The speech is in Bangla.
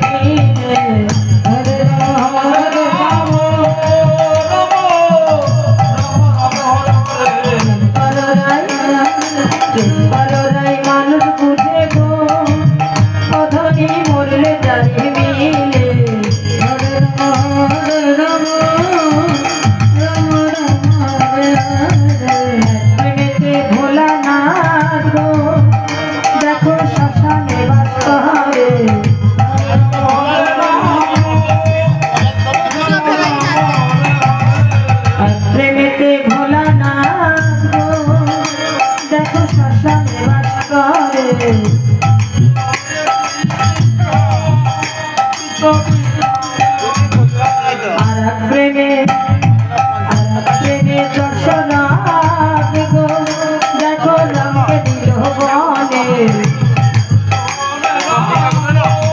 মিলে হরে রাম হরে রাম পালরাই মানুষ বুঝে গো অধনি মরলে জানি মিলে হরে রাম হরে রাম রাম রাম হরে হরে প্রেমেতে ভোলা না গো দেখো শ্মশানে বাস করে প্রেমেতে ভোলা না গো দেখো শ্মশানে বাস করে